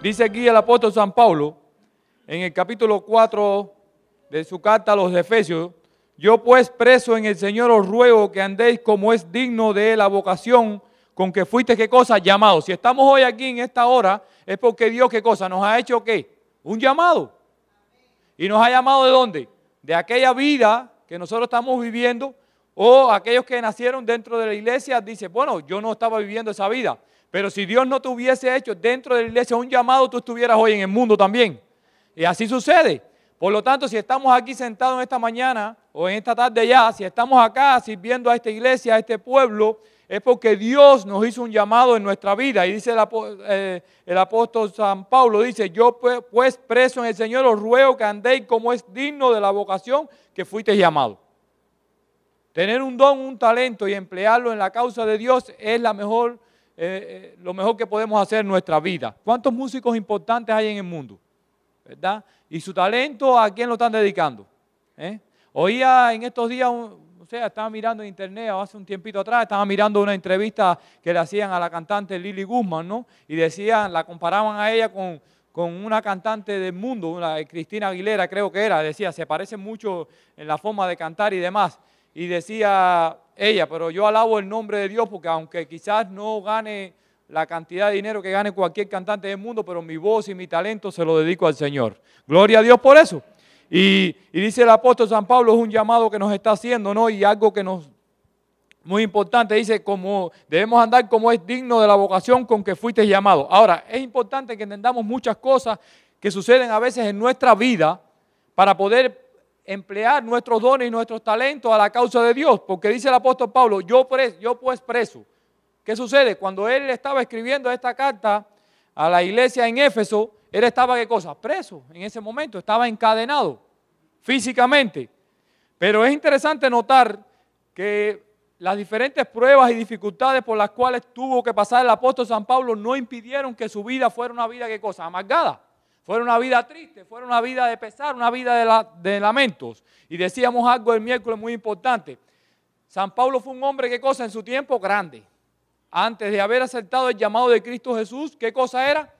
Dice aquí el apóstol San Pablo, en el capítulo 4 de su carta a los Efesios: yo pues preso en el Señor os ruego que andéis como es digno de la vocación con que fuiste, ¿qué cosa? Llamados. Si estamos hoy aquí en esta hora, es porque Dios, ¿qué cosa? Nos ha hecho, ¿qué? Un llamado. ¿Y nos ha llamado de dónde? De aquella vida que nosotros estamos viviendo, o aquellos que nacieron dentro de la iglesia dicen, bueno, yo no estaba viviendo esa vida, pero si Dios no te hubiese hecho dentro de la iglesia un llamado, tú estuvieras hoy en el mundo también. Y así sucede. Por lo tanto, si estamos aquí sentados en esta mañana o en esta tarde ya, si estamos acá sirviendo a esta iglesia, a este pueblo, es porque Dios nos hizo un llamado en nuestra vida. Y dice el apóstol San Pablo, dice, yo pues preso en el Señor os ruego que andéis como es digno de la vocación que fuisteis llamados. Tener un don, un talento y emplearlo en la causa de Dios es lo mejor que podemos hacer en nuestra vida. ¿Cuántos músicos importantes hay en el mundo? ¿Verdad? Y su talento, ¿a quién lo están dedicando? Oía en estos días, estaba mirando en internet hace un tiempito atrás, estaba mirando una entrevista que le hacían a la cantante Lily Guzmán, ¿no? Y decían, la comparaban a ella con una cantante del mundo, una Cristina Aguilera creo que era, decía, se parecen mucho en la forma de cantar y demás. Y decía ella, pero yo alabo el nombre de Dios porque aunque quizás no gane la cantidad de dinero que gane cualquier cantante del mundo, pero mi voz y mi talento se lo dedico al Señor. Gloria a Dios por eso. Y dice el apóstol San Pablo, es un llamado que nos está haciendo, ¿no? Y algo que muy importante, dice, como debemos andar como es digno de la vocación con que fuiste llamado. Ahora, es importante que entendamos muchas cosas que suceden a veces en nuestra vida para poder emplear nuestros dones y nuestros talentos a la causa de Dios, porque dice el apóstol Pablo, yo pues preso. ¿Qué sucede? Cuando él estaba escribiendo esta carta a la iglesia en Éfeso, él estaba, ¿qué cosa? Preso en ese momento, estaba encadenado físicamente. Pero es interesante notar que las diferentes pruebas y dificultades por las cuales tuvo que pasar el apóstol San Pablo no impidieron que su vida fuera una vida, ¿qué cosa? Amargada. Fuera una vida triste, fuera una vida de pesar, una vida de lamentos. Y decíamos algo el miércoles muy importante. San Pablo fue un hombre, ¿qué cosa? En su tiempo grande. Antes de haber aceptado el llamado de Cristo Jesús, ¿qué cosa era?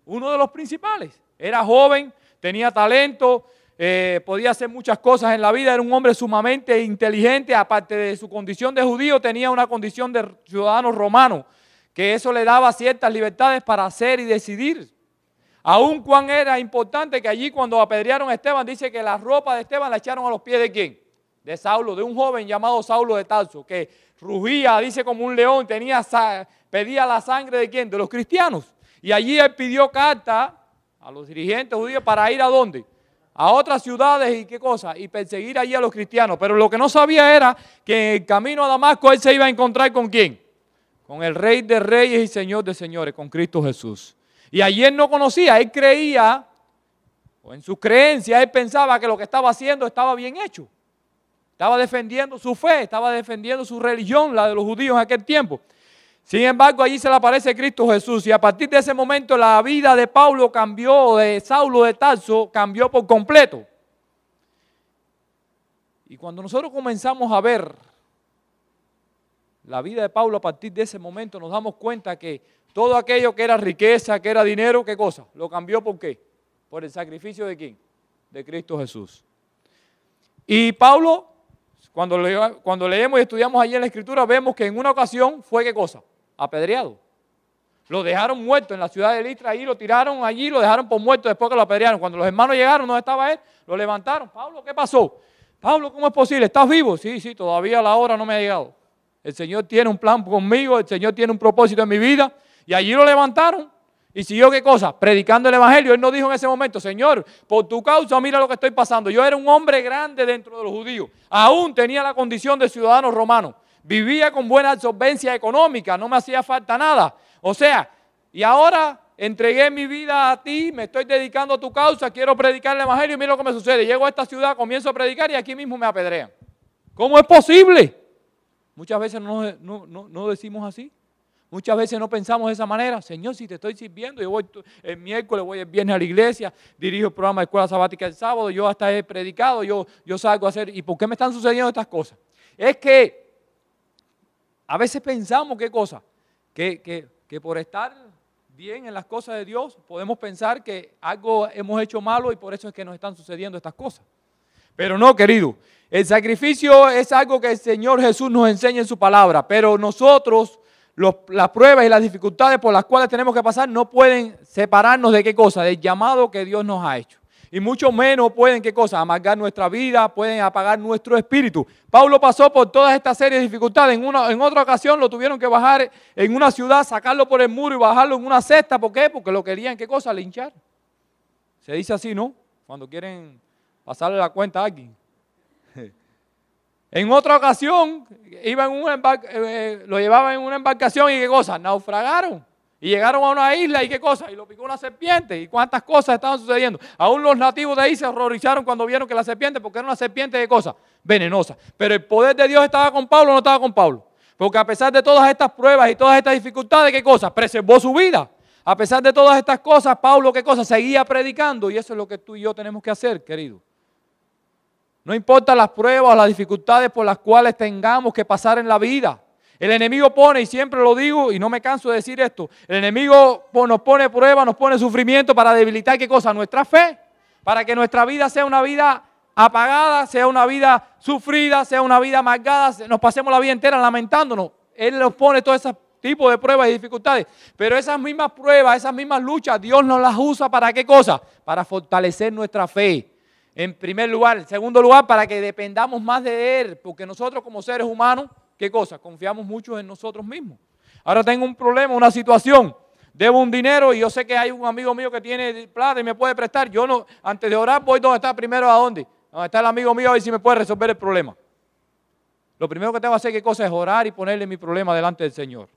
Uno de los principales. Era joven, tenía talento, podía hacer muchas cosas en la vida. Era un hombre sumamente inteligente. Aparte de su condición de judío, tenía una condición de ciudadano romano, que eso le daba ciertas libertades para hacer y decidir. Aún cuán era importante que allí cuando apedrearon a Esteban, dice que la ropa de Esteban la echaron a los pies ¿de quién? De Saulo, de un joven llamado Saulo de Tarso, que rugía, dice, como un león, pedía la sangre ¿de quién? De los cristianos. Y allí él pidió carta a los dirigentes judíos para ir ¿a dónde? A otras ciudades y qué cosa, y perseguir allí a los cristianos. Pero lo que no sabía era que en el camino a Damasco él se iba a encontrar ¿con quién? Con el Rey de Reyes y Señor de Señores, con Cristo Jesús. Y allí él no conocía, él creía, o en sus creencias, él pensaba que lo que estaba haciendo estaba bien hecho. Estaba defendiendo su fe, estaba defendiendo su religión, la de los judíos en aquel tiempo. Sin embargo, allí se le aparece Cristo Jesús y a partir de ese momento la vida de Pablo cambió, de Saulo de Tarso, cambió por completo. Y cuando nosotros comenzamos a ver la vida de Pablo a partir de ese momento, nos damos cuenta que todo aquello que era riqueza, que era dinero, ¿qué cosa? Lo cambió ¿por qué? Por el sacrificio ¿de quién? De Cristo Jesús. Y Pablo, cuando leemos y estudiamos allí en la Escritura, vemos que en una ocasión fue ¿qué cosa? Apedreado. Lo dejaron muerto en la ciudad de Listra, ahí lo tiraron allí, lo dejaron por muerto después que lo apedrearon. Cuando los hermanos llegaron, ¿dónde estaba él? Lo levantaron. Pablo, ¿qué pasó? Pablo, ¿cómo es posible? ¿Estás vivo? Sí, todavía la hora no me ha llegado. El Señor tiene un plan conmigo, el Señor tiene un propósito en mi vida. Y allí lo levantaron y siguió ¿qué cosa? Predicando el evangelio. Él no dijo en ese momento, Señor, por tu causa mira lo que estoy pasando. Yo era un hombre grande dentro de los judíos. Aún tenía la condición de ciudadano romano. Vivía con buena solvencia económica, no me hacía falta nada. O sea, y ahora entregué mi vida a ti, me estoy dedicando a tu causa, quiero predicar el evangelio y mira lo que me sucede. Llego a esta ciudad, comienzo a predicar y aquí mismo me apedrean. ¿Cómo es posible? Muchas veces no decimos así. Muchas veces no pensamos de esa manera. Señor, si te estoy sirviendo, yo voy el miércoles, voy el viernes a la iglesia, dirijo el programa de escuela sabática el sábado, yo hasta he predicado, yo salgo a hacer. ¿Y por qué me están sucediendo estas cosas? Es que a veces pensamos, ¿qué cosa? Que por estar bien en las cosas de Dios, podemos pensar que algo hemos hecho malo y por eso es que nos están sucediendo estas cosas. Pero no, querido, el sacrificio es algo que el Señor Jesús nos enseña en su palabra, pero nosotros, las pruebas y las dificultades por las cuales tenemos que pasar no pueden separarnos de qué cosa, del llamado que Dios nos ha hecho. Y mucho menos pueden, ¿qué cosa? Amargar nuestra vida, pueden apagar nuestro espíritu. Pablo pasó por todas estas series de dificultades. En otra ocasión lo tuvieron que bajar en una ciudad, sacarlo por el muro y bajarlo en una cesta. ¿Por qué? Porque lo querían, ¿qué cosa? Linchar. Se dice así, ¿no? Cuando quieren pasarle la cuenta a alguien. En otra ocasión, lo llevaban en una embarcación y ¿qué cosa? Naufragaron. Y llegaron a una isla y ¿qué cosa? Y lo picó una serpiente. ¿Y cuántas cosas estaban sucediendo? Aún los nativos de ahí se horrorizaron cuando vieron que la serpiente, porque era una serpiente de cosas venenosa. Pero el poder de Dios estaba con Pablo o no estaba con Pablo. Porque a pesar de todas estas pruebas y todas estas dificultades, ¿qué cosa? Preservó su vida. A pesar de todas estas cosas, Pablo, ¿qué cosa? Seguía predicando. Y eso es lo que tú y yo tenemos que hacer, querido. No importa las pruebas o las dificultades por las cuales tengamos que pasar en la vida. El enemigo pone, y siempre lo digo, y no me canso de decir esto, el enemigo nos pone prueba, nos pone sufrimiento para debilitar, ¿qué cosa? Nuestra fe, para que nuestra vida sea una vida apagada, sea una vida sufrida, sea una vida amargada, nos pasemos la vida entera lamentándonos. Él nos pone todo ese tipo de pruebas y dificultades, pero esas mismas pruebas, esas mismas luchas, Dios nos las usa ¿para qué cosa? Para fortalecer nuestra fe. En primer lugar. En segundo lugar, para que dependamos más de Él, porque nosotros como seres humanos, ¿qué cosa? Confiamos mucho en nosotros mismos. Ahora tengo un problema, una situación, debo un dinero y yo sé que hay un amigo mío que tiene plata y me puede prestar. Yo no, antes de orar voy donde está primero, ¿a dónde? Donde está el amigo mío a ver si me puede resolver el problema. Lo primero que tengo que hacer, ¿qué cosa? Es orar y ponerle mi problema delante del Señor.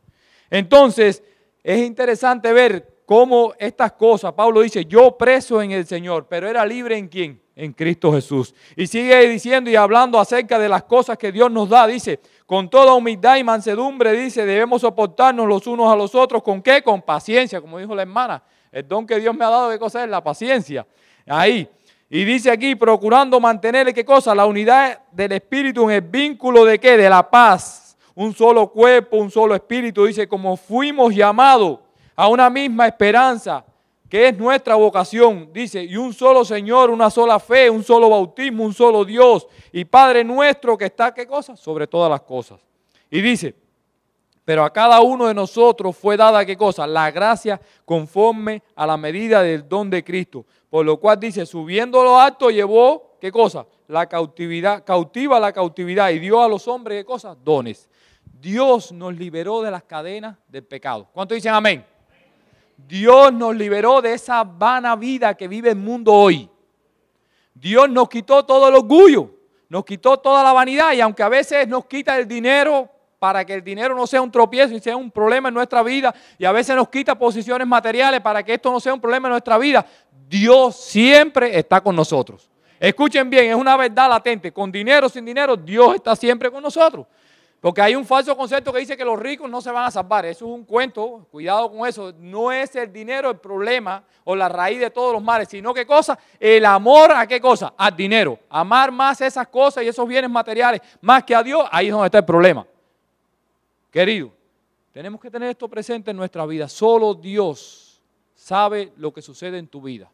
Entonces, es interesante ver cómo estas cosas, Pablo dice, yo preso en el Señor, pero era libre ¿en quién? En Cristo Jesús. Y sigue diciendo y hablando acerca de las cosas que Dios nos da, dice, con toda humildad y mansedumbre, dice, debemos soportarnos los unos a los otros, ¿con qué? Con paciencia, como dijo la hermana. El don que Dios me ha dado, ¿qué cosa es? La paciencia. Ahí. Y dice aquí, procurando mantener, ¿qué cosa? La unidad del Espíritu en el vínculo de ¿qué? De la paz. Un solo cuerpo, un solo espíritu. Dice, como fuimos llamados a una misma esperanza, que es nuestra vocación, dice, y un solo Señor, una sola fe, un solo bautismo, un solo Dios y Padre nuestro que está, ¿qué cosa? Sobre todas las cosas. Y dice, pero a cada uno de nosotros fue dada, ¿qué cosa? La gracia conforme a la medida del don de Cristo. Por lo cual dice, subiendo lo alto llevó, ¿qué cosa? La cautividad, cautiva la cautividad y dio a los hombres, ¿qué cosa? Dones. Dios nos liberó de las cadenas del pecado. ¿Cuántos dicen amén? Dios nos liberó de esa vana vida que vive el mundo hoy. Dios nos quitó todo el orgullo, nos quitó toda la vanidad y aunque a veces nos quita el dinero para que el dinero no sea un tropiezo y sea un problema en nuestra vida y a veces nos quita posiciones materiales para que esto no sea un problema en nuestra vida, Dios siempre está con nosotros. Escuchen bien, es una verdad latente, con dinero o sin dinero, Dios está siempre con nosotros. Porque hay un falso concepto que dice que los ricos no se van a salvar. Eso es un cuento, cuidado con eso. No es el dinero el problema o la raíz de todos los males, sino ¿qué cosa? El amor ¿a qué cosa? Al dinero. Amar más esas cosas y esos bienes materiales más que a Dios, ahí es donde está el problema. Querido, tenemos que tener esto presente en nuestra vida. Solo Dios sabe lo que sucede en tu vida.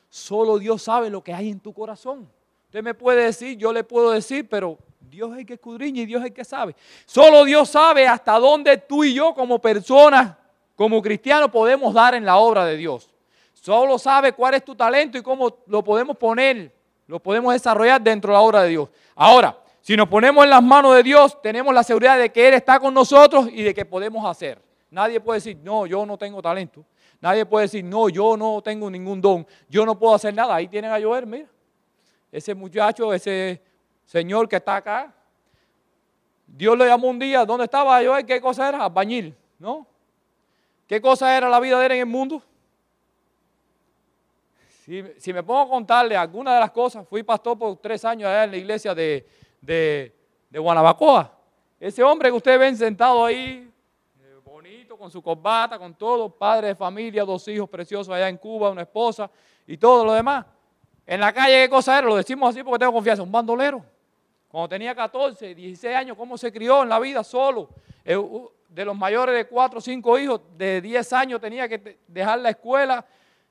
Solo Dios sabe lo que hay en tu corazón. Usted me puede decir, yo le puedo decir, pero Dios es el que escudriña y Dios es el que sabe. Solo Dios sabe hasta dónde tú y yo como personas, como cristianos, podemos dar en la obra de Dios. Solo sabe cuál es tu talento y cómo lo podemos poner, lo podemos desarrollar dentro de la obra de Dios. Ahora, si nos ponemos en las manos de Dios, tenemos la seguridad de que Él está con nosotros y de que podemos hacer. Nadie puede decir, no, yo no tengo talento. Nadie puede decir, no, yo no tengo ningún don. Yo no puedo hacer nada. Ahí tienen a Joel, mira. Ese muchacho, ese señor que está acá, Dios le llamó un día, ¿dónde estaba Joel? ¿Qué cosa era? Albañil, ¿no? ¿Qué cosa era la vida de él en el mundo? Si me pongo a contarle algunas de las cosas, fui pastor por 3 años allá en la iglesia de Guanabacoa. Ese hombre que ustedes ven sentado ahí, bonito, con su corbata, con todo, padre de familia, 2 hijos preciosos allá en Cuba, una esposa y todo lo demás. En la calle, ¿qué cosa era? Lo decimos así porque tengo confianza, un bandolero. Cuando tenía 14, 16 años, ¿cómo se crió en la vida solo? de los mayores de 4 o 5 hijos, de 10 años tenía que dejar la escuela,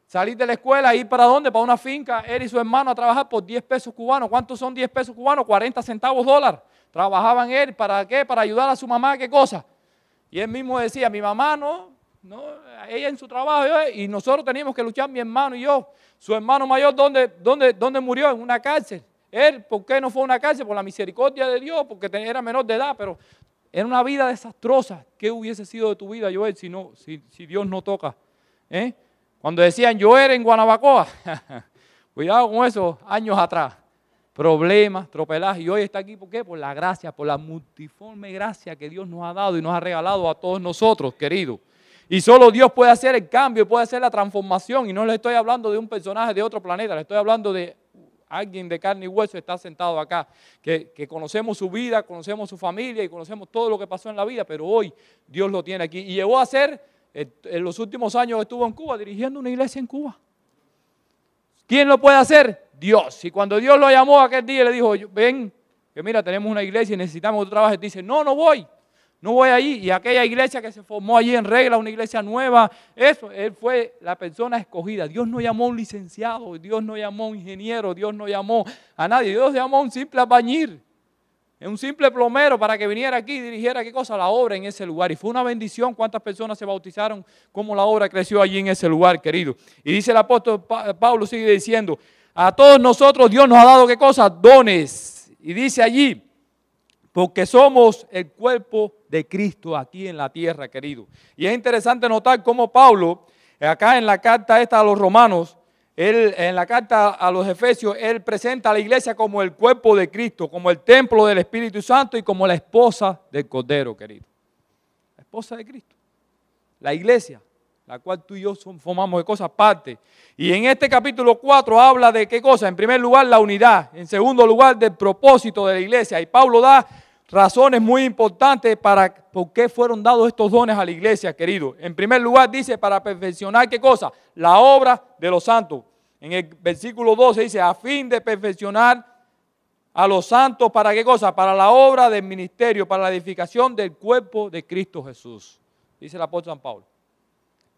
salir de la escuela, ir para dónde, para una finca, él y su hermano a trabajar por 10 pesos cubanos. ¿Cuántos son 10 pesos cubanos? 40 centavos dólar. Trabajaban él, ¿para qué? Para ayudar a su mamá, ¿qué cosa? Y él mismo decía, mi mamá no, ella en su trabajo, y nosotros teníamos que luchar, mi hermano y yo. Su hermano mayor, ¿dónde murió? En una cárcel. Él, ¿por qué no fue a una cárcel? Por la misericordia de Dios, porque era menor de edad, pero era una vida desastrosa. ¿Qué hubiese sido de tu vida, Joel, si Dios no toca? Cuando decían Joel en Guanabacoa, cuidado con eso, años atrás. Problemas, tropelaje, y hoy está aquí, ¿por qué? Por la gracia, por la multiforme gracia que Dios nos ha dado y nos ha regalado a todos nosotros, queridos. Y solo Dios puede hacer el cambio, puede hacer la transformación, y no le estoy hablando de un personaje de otro planeta, le estoy hablando de alguien de carne y hueso que está sentado acá, que conocemos su vida, conocemos su familia y conocemos todo lo que pasó en la vida, pero hoy Dios lo tiene aquí. Y llegó a ser, en los últimos años estuvo en Cuba, dirigiendo una iglesia en Cuba. ¿Quién lo puede hacer? Dios. Y cuando Dios lo llamó aquel día y le dijo, ven, que mira, tenemos una iglesia y necesitamos que tú trabajes, dice, no voy allí. Y aquella iglesia que se formó allí en regla, una iglesia nueva, él fue la persona escogida. Dios no llamó a un licenciado, Dios no llamó a un ingeniero, Dios no llamó a nadie, Dios llamó a un simple albañil, un simple plomero para que viniera aquí y dirigiera qué cosa, la obra en ese lugar. Y fue una bendición cuántas personas se bautizaron, cómo la obra creció allí en ese lugar, querido. Y dice el apóstol Pablo, sigue diciendo, a todos nosotros Dios nos ha dado qué cosa, dones. Y dice allí, porque somos el cuerpo de Cristo aquí en la tierra, querido. Y es interesante notar cómo Pablo, acá en la carta esta a los romanos, en la carta a los efesios, él presenta a la iglesia como el cuerpo de Cristo, como el templo del Espíritu Santo y como la esposa del Cordero, querido. La esposa de Cristo. La iglesia, la cual tú y yo formamos de cosas parte. Y en este capítulo 4 habla de qué cosa. En primer lugar, la unidad. En segundo lugar, del propósito de la iglesia. Y Pablo da razones muy importantes por qué fueron dados estos dones a la iglesia, querido. En primer lugar dice, para perfeccionar ¿qué cosa? La obra de los santos. En el versículo 12 dice, a fin de perfeccionar a los santos, ¿para qué cosa? Para la obra del ministerio, para la edificación del cuerpo de Cristo Jesús. Dice el apóstol San Pablo.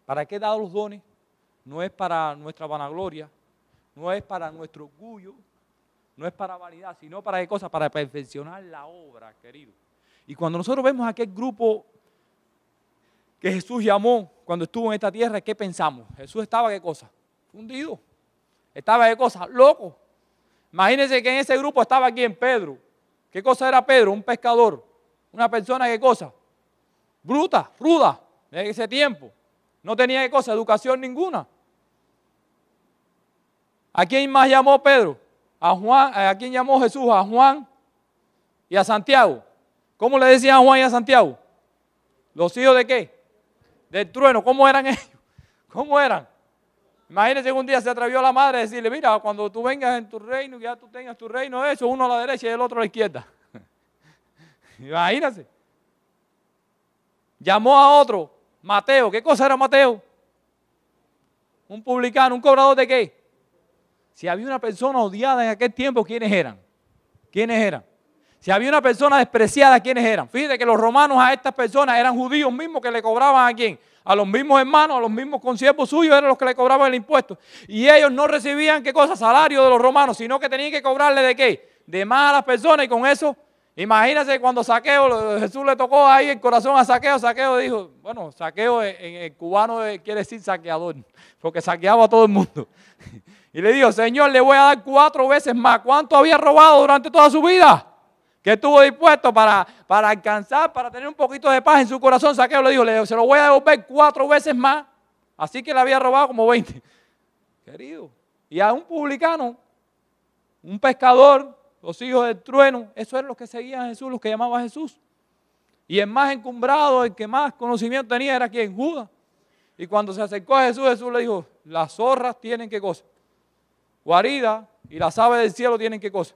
¿Para qué dados los dones? No es para nuestra vanagloria, no es para nuestro orgullo, no es para vanidad, sino para qué cosa, para perfeccionar la obra, querido. Y cuando nosotros vemos aquel grupo que Jesús llamó cuando estuvo en esta tierra, ¿qué pensamos? Jesús estaba qué cosa, fundido, estaba qué cosa, loco. Imagínense que en ese grupo estaba quién, Pedro. ¿Qué cosa era Pedro? Un pescador, una persona qué cosa, bruta, ruda, en ese tiempo. No tenía qué cosa, educación ninguna. ¿A quién más llamó Pedro? A Juan. ¿A quién llamó Jesús? A Juan y a Santiago. ¿Cómo le decían a Juan y a Santiago? ¿Los hijos de qué? Del trueno. ¿Cómo eran ellos? ¿Cómo eran? Imagínense que un día se atrevió la madre a decirle, mira, cuando tú vengas en tu reino, ya tú tengas tu reino, eso, uno a la derecha y el otro a la izquierda. Imagínense. Llamó a otro, Mateo. ¿Qué cosa era Mateo? Un publicano, un cobrador de qué? Si había una persona odiada en aquel tiempo, ¿quiénes eran? ¿Quiénes eran? Si había una persona despreciada, ¿quiénes eran? Fíjate que los romanos a estas personas eran judíos mismos que le cobraban ¿a quién? A los mismos hermanos, a los mismos consiervos suyos, eran los que le cobraban el impuesto. Y ellos no recibían, ¿qué cosa? Salario de los romanos, sino que tenían que cobrarle ¿de qué? De más a las personas, y con eso, imagínense cuando Saqueo, Jesús le tocó ahí el corazón a Saqueo. Saqueo dijo, bueno, Saqueo en el cubano quiere decir saqueador, porque saqueaba a todo el mundo. Y le dijo, Señor, le voy a dar 4 veces más. ¿Cuánto había robado durante toda su vida? Que estuvo dispuesto para alcanzar, para tener un poquito de paz en su corazón. Saqueo le dijo, se lo voy a devolver 4 veces más. Así que le había robado como 20. Querido. Y a un publicano, un pescador, los hijos del trueno, eso eran los que seguían a Jesús, los que llamaban a Jesús. Y el más encumbrado, el que más conocimiento tenía era ¿quién? Judas. Y cuando se acercó a Jesús, Jesús le dijo, las zorras tienen ¿qué cosa? Guarida, y las aves del cielo tienen ¿qué cosa?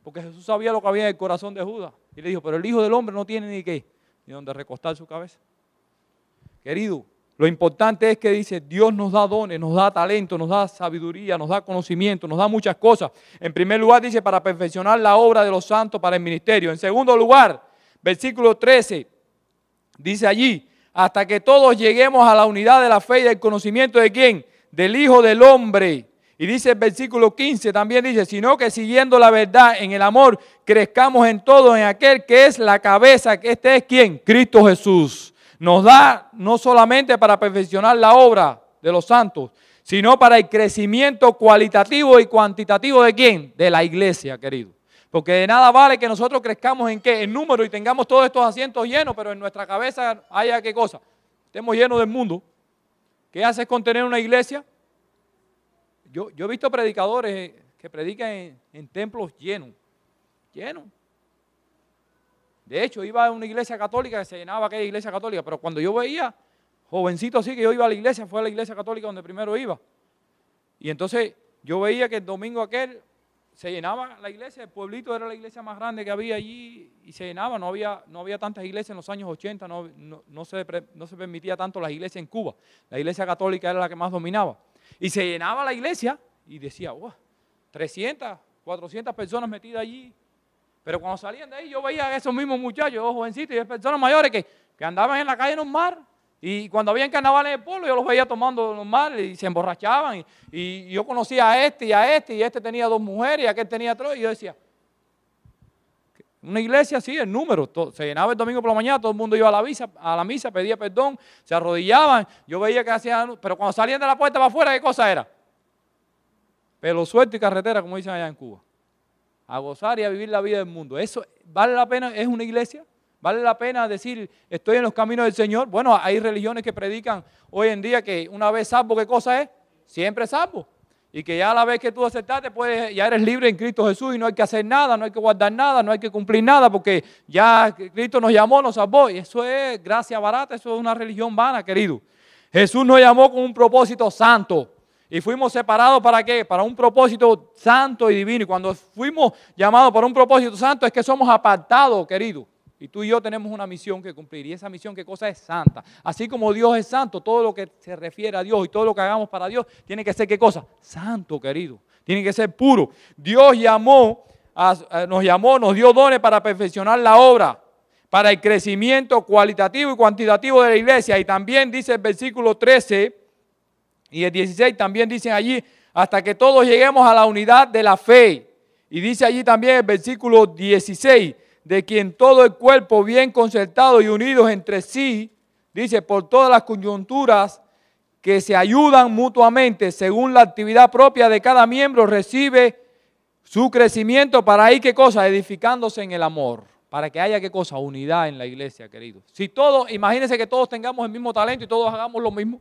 Porque Jesús sabía lo que había en el corazón de Judas. Y le dijo, pero el Hijo del Hombre no tiene ni qué, ni donde recostar su cabeza. Querido, lo importante es que dice, Dios nos da dones, nos da talento, nos da sabiduría, nos da conocimiento, nos da muchas cosas. En primer lugar dice, para perfeccionar la obra de los santos para el ministerio. En segundo lugar, versículo 13, Dice allí, hasta que todos lleguemos a la unidad de la fe y del conocimiento de ¿quién? Del Hijo del Hombre. Y dice el versículo 15, también dice, sino que siguiendo la verdad en el amor, crezcamos en todo en aquel que es la cabeza, que este es ¿quién? Cristo Jesús. Nos da no solamente para perfeccionar la obra de los santos, sino para el crecimiento cualitativo y cuantitativo ¿de quién? De la iglesia, querido. Porque de nada vale que nosotros crezcamos en qué, en número y tengamos todos estos asientos llenos, pero en nuestra cabeza haya qué cosa, estemos llenos del mundo. ¿Qué haces con tener una iglesia? Yo he visto predicadores que predican en templos llenos. De hecho, iba a una iglesia católica que se llenaba aquella iglesia católica, pero cuando yo veía jovencito así que yo iba a la iglesia, fue a la iglesia católica donde primero iba. Y entonces yo veía que el domingo aquel se llenaba la iglesia, el pueblito era la iglesia más grande que había allí y se llenaba, no había tantas iglesias en los años 80, no se permitía tanto las iglesias en Cuba. La iglesia católica era la que más dominaba. Y se llenaba la iglesia y decía, wow, 300, 400 personas metidas allí. Pero cuando salían de ahí yo veía a esos mismos muchachos, jovencitos y personas mayores que andaban en la calle normal. Y cuando había carnaval en el pueblo yo los veía tomando normal y se emborrachaban. Y yo conocía a este y este tenía 2 mujeres y aquel tenía 3. Y yo decía, una iglesia así, el número, se llenaba el domingo por la mañana, todo el mundo iba a la misa, pedía perdón, se arrodillaban. Yo veía que hacían, pero cuando salían de la puerta para afuera, ¿qué cosa era? Pelo suelto y carretera, como dicen allá en Cuba. A gozar y a vivir la vida del mundo. ¿Eso vale la pena? ¿Es una iglesia? ¿Vale la pena decir, estoy en los caminos del Señor? Bueno, hay religiones que predican hoy en día que una vez salvo, ¿qué cosa es? Siempre salvo. Y que ya a la vez que tú aceptaste, ya eres libre en Cristo Jesús y no hay que hacer nada, no hay que guardar nada, no hay que cumplir nada porque ya Cristo nos llamó, nos salvó. Y eso es gracia barata, eso es una religión vana, querido. Jesús nos llamó con un propósito santo. Y fuimos separados ¿para qué? Para un propósito santo y divino. Y cuando fuimos llamados para un propósito santo es que somos apartados, querido. Y tú y yo tenemos una misión que cumplir. Y esa misión, ¿qué cosa es? Santa. Así como Dios es santo, todo lo que se refiere a Dios y todo lo que hagamos para Dios, tiene que ser, ¿qué cosa? Santo, querido. Tiene que ser puro. Dios nos dio dones para perfeccionar la obra, para el crecimiento cualitativo y cuantitativo de la iglesia. Y también dice el versículo 13 y el 16, también dicen allí, hasta que todos lleguemos a la unidad de la fe. Y dice allí también el versículo 16, de quien todo el cuerpo bien concertado y unidos entre sí, dice, por todas las coyunturas que se ayudan mutuamente según la actividad propia de cada miembro, recibe su crecimiento para ir, ¿qué cosa? Edificándose en el amor, para que haya, ¿qué cosa? Unidad en la iglesia, queridos. Si todos, imagínense que todos tengamos el mismo talento y todos hagamos lo mismo,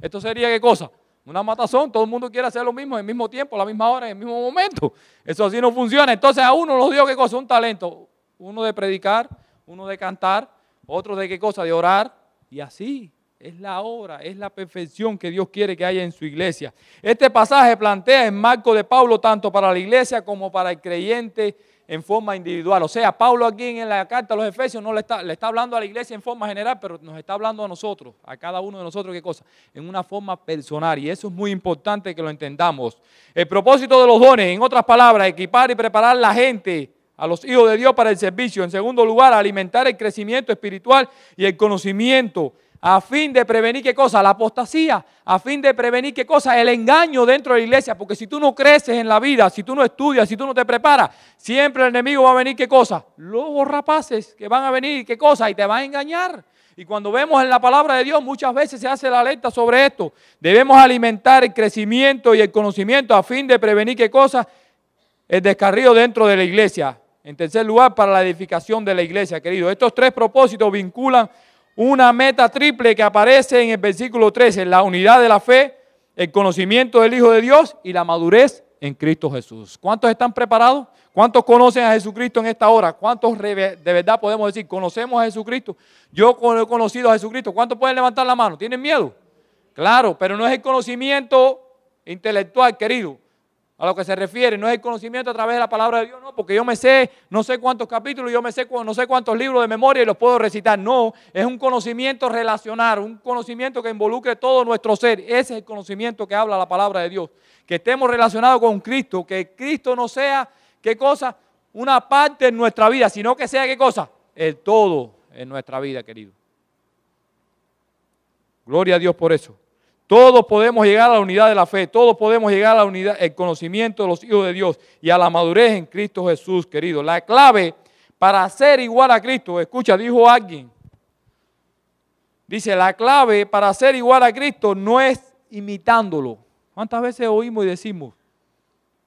esto sería, ¿qué cosa? Una matazón, todo el mundo quiere hacer lo mismo en el mismo tiempo, a la misma hora, en el mismo momento. Eso así no funciona. Entonces a uno nos dio, ¿qué cosa? Un talento. Uno de predicar, uno de cantar, otro de qué cosa, de orar. Y así es la obra, es la perfección que Dios quiere que haya en su iglesia. Este pasaje plantea el marco de Pablo tanto para la iglesia como para el creyente en forma individual. O sea, Pablo aquí en la carta a los Efesios no le está hablando a la iglesia en forma general, pero nos está hablando a nosotros, a cada uno de nosotros, ¿qué cosa? En una forma personal, y eso es muy importante que lo entendamos. El propósito de los dones, en otras palabras, equipar y preparar la gente, a los hijos de Dios para el servicio. En segundo lugar, alimentar el crecimiento espiritual y el conocimiento a fin de prevenir, ¿qué cosa? La apostasía, a fin de prevenir, ¿qué cosa? El engaño dentro de la iglesia, porque si tú no creces en la vida, si tú no estudias, si tú no te preparas, siempre el enemigo va a venir, ¿qué cosa? Lobos rapaces que van a venir, ¿qué cosa? Y te van a engañar. Y cuando vemos en la palabra de Dios, muchas veces se hace la alerta sobre esto. Debemos alimentar el crecimiento y el conocimiento a fin de prevenir, ¿qué cosa? El descarrío dentro de la iglesia. En tercer lugar, para la edificación de la iglesia, querido. Estos 3 propósitos vinculan una meta triple que aparece en el versículo 13, la unidad de la fe, el conocimiento del Hijo de Dios y la madurez en Cristo Jesús. ¿Cuántos están preparados? ¿Cuántos conocen a Jesucristo en esta hora? ¿Cuántos de verdad podemos decir, conocemos a Jesucristo? Yo he conocido a Jesucristo. ¿Cuántos pueden levantar la mano? ¿Tienen miedo? Claro, pero no es el conocimiento intelectual, querido. A lo que se refiere, no es el conocimiento a través de la palabra de Dios, no, porque yo me sé no sé cuántos capítulos, yo me sé no sé cuántos libros de memoria y los puedo recitar. No, es un conocimiento relacional, un conocimiento que involucre todo nuestro ser. Ese es el conocimiento que habla la palabra de Dios. Que estemos relacionados con Cristo, que Cristo no sea, ¿qué cosa? Una parte en nuestra vida, sino que sea, ¿qué cosa? El todo en nuestra vida, querido. Gloria a Dios por eso. Todos podemos llegar a la unidad de la fe, todos podemos llegar a la unidad, el conocimiento de los hijos de Dios y a la madurez en Cristo Jesús, querido. La clave para ser igual a Cristo, escucha, dijo alguien, dice, la clave para ser igual a Cristo no es imitándolo. ¿Cuántas veces oímos y decimos,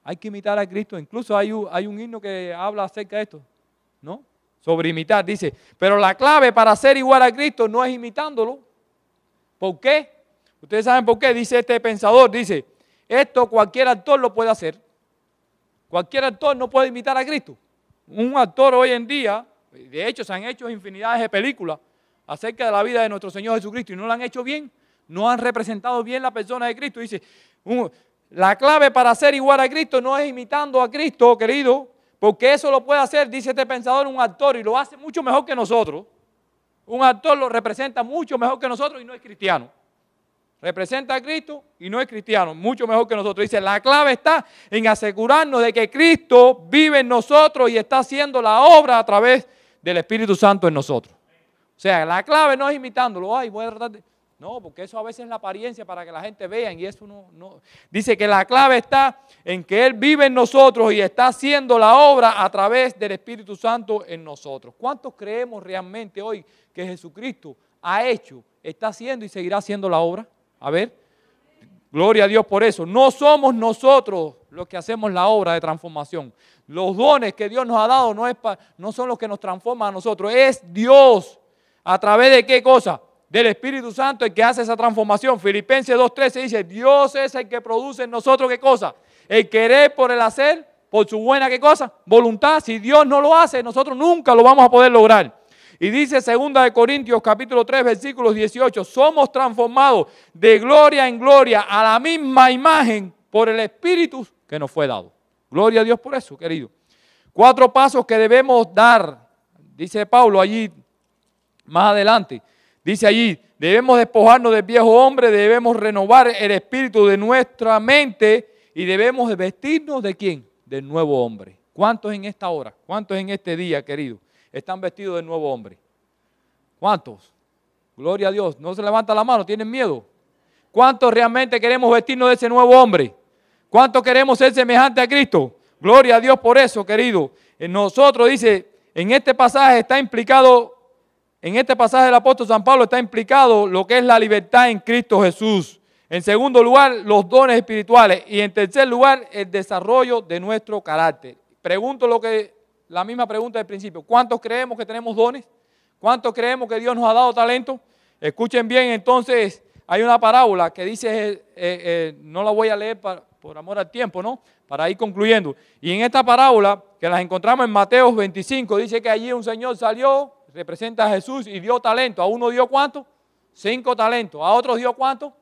hay que imitar a Cristo? Incluso hay un himno que habla acerca de esto, ¿no? Sobre imitar, dice, pero la clave para ser igual a Cristo no es imitándolo. ¿Por qué? Ustedes saben por qué, dice este pensador, dice, esto cualquier actor lo puede hacer. Cualquier actor no puede imitar a Cristo. Un actor hoy en día, de hecho se han hecho infinidades de películas acerca de la vida de nuestro Señor Jesucristo y no lo han hecho bien, no han representado bien la persona de Cristo. Dice, la clave para ser igual a Cristo no es imitando a Cristo, querido, porque eso lo puede hacer, dice este pensador, un actor y lo hace mucho mejor que nosotros. Un actor lo representa mucho mejor que nosotros y no es cristiano. Representa a Cristo y no es cristiano, mucho mejor que nosotros. Dice, la clave está en asegurarnos de que Cristo vive en nosotros y está haciendo la obra a través del Espíritu Santo en nosotros. O sea, la clave no es imitándolo. Ay, voy a tratar de... No, porque eso a veces es la apariencia para que la gente vea y eso no. Dice que la clave está en que Él vive en nosotros y está haciendo la obra a través del Espíritu Santo en nosotros. ¿Cuántos creemos realmente hoy que Jesucristo ha hecho, está haciendo y seguirá haciendo la obra? A ver, gloria a Dios por eso. No somos nosotros los que hacemos la obra de transformación. Los dones que Dios nos ha dado no son los que nos transforman a nosotros. Es Dios. ¿A través de qué cosa? Del Espíritu Santo el que hace esa transformación. Filipenses 2:13 dice, Dios es el que produce en nosotros ¿qué cosa? El querer por el hacer, por su buena ¿qué cosa? Voluntad. Si Dios no lo hace, nosotros nunca lo vamos a poder lograr. Y dice 2 Corintios capítulo 3 versículos 18, somos transformados de gloria en gloria a la misma imagen por el Espíritu que nos fue dado. Gloria a Dios por eso, querido. 4 pasos que debemos dar, dice Pablo allí más adelante. Dice allí, debemos despojarnos del viejo hombre, debemos renovar el espíritu de nuestra mente y debemos vestirnos ¿de quién? Del nuevo hombre. ¿Cuántos en esta hora? ¿Cuántos en este día, querido? Están vestidos del nuevo hombre. ¿Cuántos? Gloria a Dios. No se levanta la mano, tienen miedo. ¿Cuántos realmente queremos vestirnos de ese nuevo hombre? ¿Cuántos queremos ser semejantes a Cristo? Gloria a Dios por eso, querido. En nosotros, dice, en este pasaje está implicado, en este pasaje del apóstol San Pablo está implicado lo que es la libertad en Cristo Jesús. En segundo lugar, los dones espirituales. Y en tercer lugar, el desarrollo de nuestro carácter. Pregunto la misma pregunta del principio. ¿Cuántos creemos que tenemos dones? ¿Cuántos creemos que Dios nos ha dado talento? Escuchen bien, entonces, hay una parábola que dice, no la voy a leer por amor al tiempo, ¿no? Para ir concluyendo. Y en esta parábola, que las encontramos en Mateo 25, dice que allí un señor salió, representa a Jesús y dio talento. A uno dio ¿cuánto? 5 talentos. A otros dio ¿cuánto?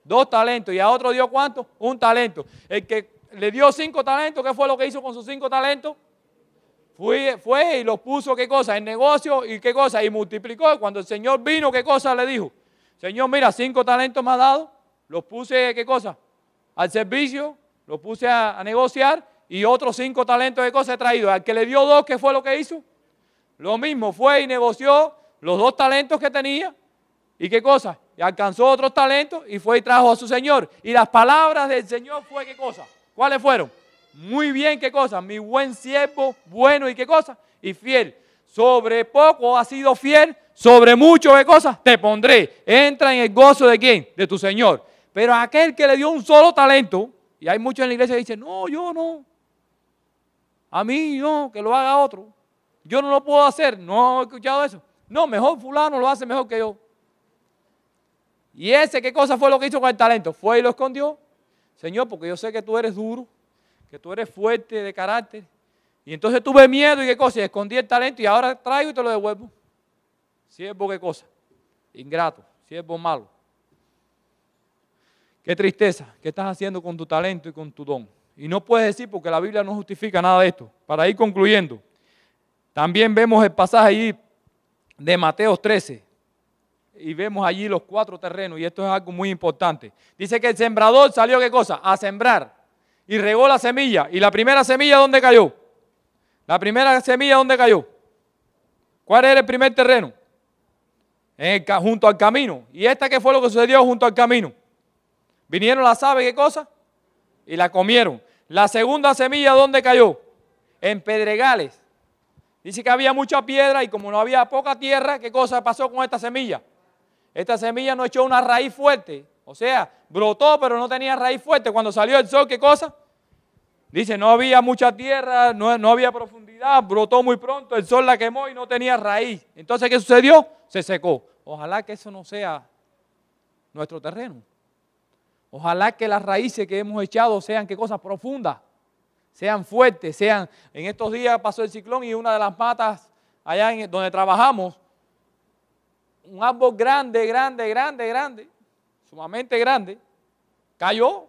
2 talentos. Y a otro dio ¿cuánto? 1 talento. El que le dio 5 talentos, ¿qué fue lo que hizo con sus 5 talentos? Fue y los puso, ¿qué cosa? En negocio y ¿qué cosa? Y multiplicó. Y cuando el Señor vino, ¿qué cosa le dijo? Señor, mira, 5 talentos me ha dado, los puse, ¿qué cosa? Al servicio, los puse a negociar y otros 5 talentos de cosas he traído. Al que le dio 2, ¿qué fue lo que hizo? Lo mismo, fue y negoció los 2 talentos que tenía y ¿qué cosa? Y alcanzó otros talentos y fue y trajo a su Señor. Y las palabras del Señor fue ¿qué cosa? ¿Cuáles fueron? Muy bien, ¿qué cosa? Mi buen siervo, bueno y ¿qué cosa? Y fiel. Sobre poco has sido fiel, sobre mucho ¿qué cosa? Te pondré. Entra en el gozo ¿de quién? De tu Señor. Pero aquel que le dio un solo talento, y hay muchos en la iglesia que dicen, no, yo no. A mí no, que lo haga otro. Yo no lo puedo hacer, no he escuchado eso. No, mejor fulano lo hace mejor que yo. Y ese, ¿qué cosa fue lo que hizo con el talento? Fue y lo escondió. Señor, porque yo sé que tú eres duro, que tú eres fuerte de carácter. Y entonces tuve miedo y qué cosa, y escondí el talento y ahora traigo y te lo devuelvo. Siervo, ¿qué cosa? Ingrato, siervo malo. Qué tristeza, ¿qué estás haciendo con tu talento y con tu don? Y no puedes decir porque la Biblia no justifica nada de esto. Para ir concluyendo, también vemos el pasaje allí de Mateo 13 y vemos allí los 4 terrenos y esto es algo muy importante. Dice que el sembrador salió, ¿qué cosa? A sembrar y regó la semilla. ¿Y la primera semilla dónde cayó? La primera semilla ¿dónde cayó? ¿Cuál era el primer terreno? junto al camino. ¿Y qué fue lo que sucedió junto al camino? Vinieron las aves, ¿qué cosa? Y la comieron. La segunda semilla, ¿dónde cayó? En pedregales. Dice que había mucha piedra y como no había poca tierra, ¿qué cosa pasó con esta semilla? Esta semilla no echó una raíz fuerte. O sea, brotó, pero no tenía raíz fuerte. Cuando salió el sol, ¿qué cosa? Dice, no había mucha tierra, no había profundidad, brotó muy pronto, el sol la quemó y no tenía raíz. Entonces, ¿qué sucedió? Se secó. Ojalá que eso no sea nuestro terreno. Ojalá que las raíces que hemos echado sean, ¿qué cosas? Profundas, sean fuertes, sean... En estos días pasó el ciclón y una de las matas allá donde trabajamos, un árbol grande, sumamente grande, cayó.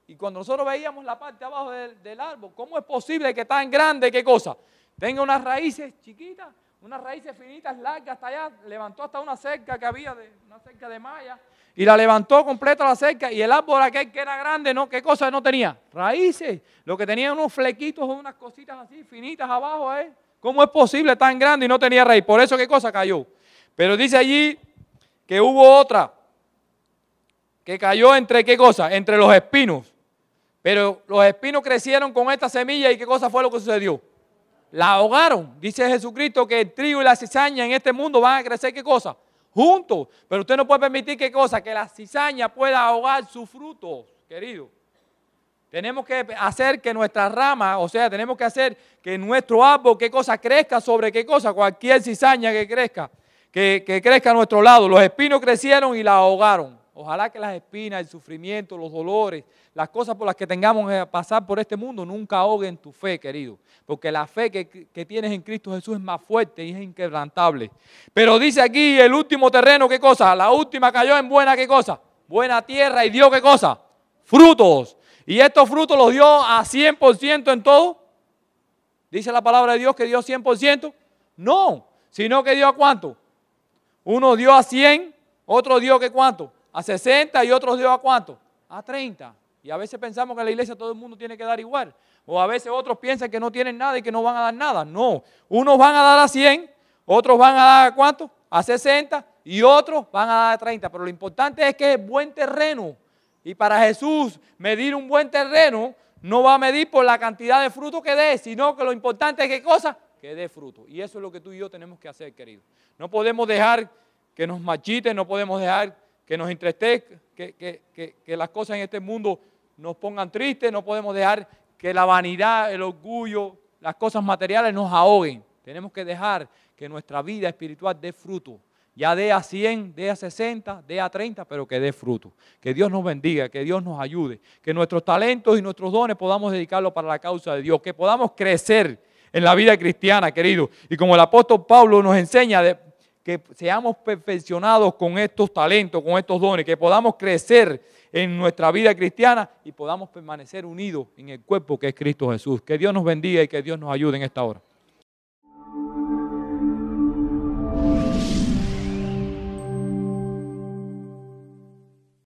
Y cuando nosotros veíamos la parte de abajo del árbol, ¿cómo es posible que tan grande, qué cosa? Tenga unas raíces chiquitas, unas raíces finitas, largas hasta allá, levantó hasta una cerca que había, una cerca de malla, y la levantó completa la cerca, y el árbol aquel que era grande, ¿no? ¿Qué cosa no tenía? Raíces, lo que tenía unos flequitos, unas cositas así, finitas abajo, ¿eh? ¿Cómo es posible tan grande y no tenía raíz? Por eso, ¿qué cosa cayó? Pero dice allí que hubo otra, que cayó entre, ¿qué cosa? Entre los espinos. Pero los espinos crecieron con esta semilla y ¿qué cosa fue lo que sucedió? La ahogaron. Dice Jesucristo que el trigo y la cizaña en este mundo van a crecer, ¿qué cosa? Juntos. Pero usted no puede permitir, ¿qué cosa? Que la cizaña pueda ahogar sus frutos, querido. Tenemos que hacer que nuestra rama, o sea, tenemos que hacer que nuestro árbol, ¿qué cosa? Crezca sobre ¿qué cosa? Cualquier cizaña que crezca, que crezca a nuestro lado. Los espinos crecieron y la ahogaron. Ojalá que las espinas, el sufrimiento, los dolores, las cosas por las que tengamos que pasar por este mundo nunca ahoguen tu fe, querido. Porque la fe que tienes en Cristo Jesús es más fuerte y es inquebrantable. Pero dice aquí el último terreno, ¿qué cosa? La última cayó en buena, ¿qué cosa? Buena tierra y dio, ¿qué cosa? Frutos. Y estos frutos los dio a 100% en todo. ¿Dice la palabra de Dios que dio 100%? No, sino que dio a ¿cuánto? Uno dio a 100, otro dio ¿qué cuánto? A 60 y otros dio a ¿cuánto? A 30. Y a veces pensamos que en la iglesia todo el mundo tiene que dar igual. O a veces otros piensan que no tienen nada y que no van a dar nada. No, unos van a dar a 100, otros van a dar a ¿cuánto? A 60 y otros van a dar a 30. Pero lo importante es que es buen terreno. Y para Jesús medir un buen terreno no va a medir por la cantidad de fruto que dé, sino que lo importante es ¿qué cosa? Que dé fruto. Y eso es lo que tú y yo tenemos que hacer, querido. No podemos dejar que nos marchiten, no podemos dejar que nos entristezca, que las cosas en este mundo nos pongan tristes, no podemos dejar que la vanidad, el orgullo, las cosas materiales nos ahoguen. Tenemos que dejar que nuestra vida espiritual dé fruto. Ya dé a 100, dé a 60, dé a 30, pero que dé fruto. Que Dios nos bendiga, que Dios nos ayude, que nuestros talentos y nuestros dones podamos dedicarlos para la causa de Dios, que podamos crecer en la vida cristiana, querido. Y como el apóstol Pablo nos enseña, que seamos perfeccionados con estos talentos, con estos dones, que podamos crecer en nuestra vida cristiana y podamos permanecer unidos en el cuerpo que es Cristo Jesús. Que Dios nos bendiga y que Dios nos ayude en esta hora.